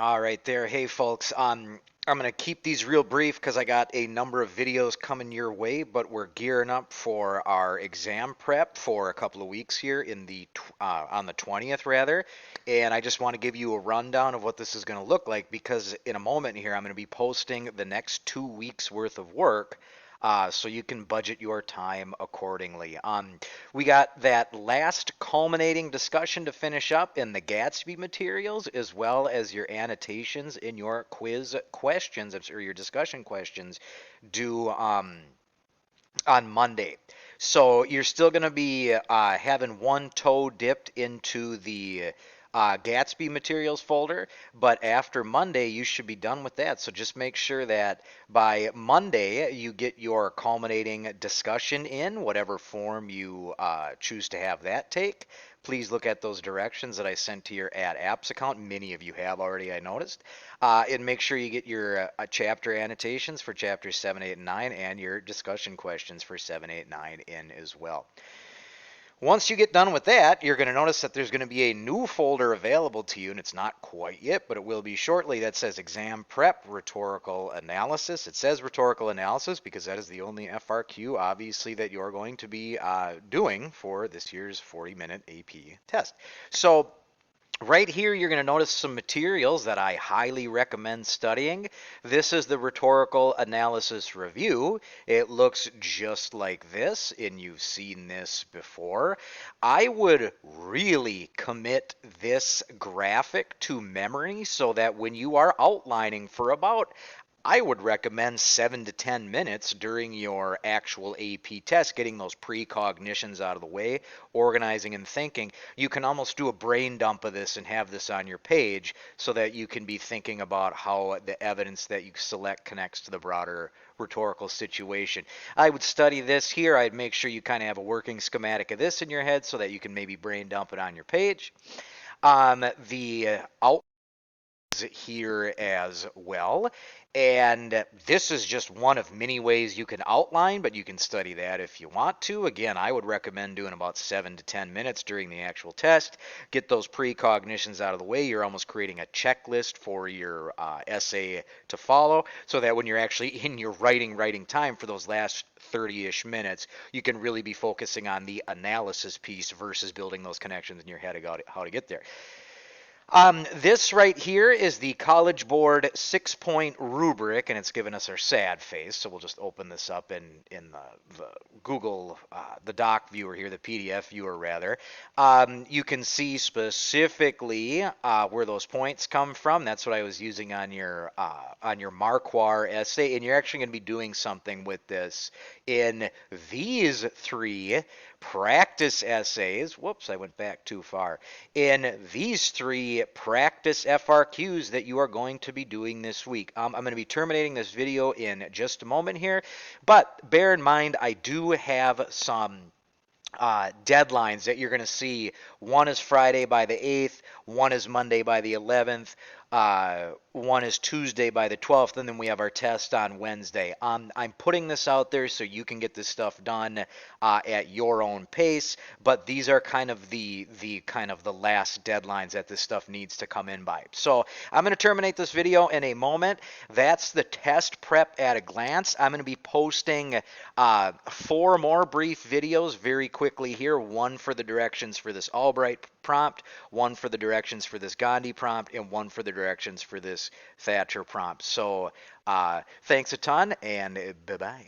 All right there. Hey folks, I'm going to keep these real brief because I got a number of videos coming your way, but we're gearing up for our exam prep for a couple of weeks here on the 20th rather, and I just want to give you a rundown of what this is going to look like because in a moment here I'm going to be posting the next 2 weeks worth of work. So you can budget your time accordingly. We got that last culminating discussion to finish up in the Gatsby materials, as well as your annotations in your quiz questions or your discussion questions due on Monday. So you're still going to be having one toe dipped into the Gatsby materials folder, but after Monday, you should be done with that. So just make sure that by Monday, you get your culminating discussion in whatever form you choose to have that take. Please look at those directions that I sent to your Add Apps account. Many of you have already, I noticed. And make sure you get your chapter annotations for chapters 7, 8, and 9 and your discussion questions for 7, 8, 9 in as well. Once you get done with that, you're going to notice that there's going to be a new folder available to you, and it's not quite yet, but it will be shortly, that says Exam Prep Rhetorical Analysis. It says Rhetorical Analysis because that is the only FRQ, obviously, that you're going to be doing for this year's 40-minute AP test. So right here, you're going to notice some materials that I highly recommend studying. This is the Rhetorical Analysis Review. It looks just like this, and you've seen this before. I would really commit this graphic to memory so that when you are outlining for about I would recommend 7 to 10 minutes during your actual AP test, getting those precognitions out of the way, organizing and thinking. You can almost do a brain dump of this and have this on your page so that you can be thinking about how the evidence that you select connects to the broader rhetorical situation. I would study this here. I'd make sure you kind of have a working schematic of this in your head so that you can maybe brain dump it on your page. The out here as well. And this is just one of many ways you can outline, but you can study that if you want to. Again, I would recommend doing about 7 to 10 minutes during the actual test. Get those precognitions out of the way. You're almost creating a checklist for your essay to follow so that when you're actually in your writing time for those last 30-ish minutes, you can really be focusing on the analysis piece versus building those connections in your head about how to get there. This right here is the College Board 6-point rubric, and it's given us our sad face. So we'll just open this up in the Google, the doc viewer here, the PDF viewer rather. You can see specifically where those points come from. That's what I was using on your Marquardt essay, and you're actually going to be doing something with this in these three practice essays. Whoops, I went back too far. In these three practice FRQs that you are going to be doing this week. I'm going to be terminating this video in just a moment here, but bear in mind I do have some deadlines that you're going to see. One is Friday by the 8th, one is Monday by the 11th, one is Tuesday by the 12th, and then we have our test on Wednesday. I'm putting this out there so you can get this stuff done at your own pace, but these are kind of the last deadlines that this stuff needs to come in by. So I'm going to terminate this video in a moment. That's the test prep at a glance. I'm going to be posting 4 more brief videos very quickly here. One for the directions for this Albright prompt, one for the directions for this Gandhi prompt, and one for the directions for this Thatcher prompt. So thanks a ton, and bye-bye.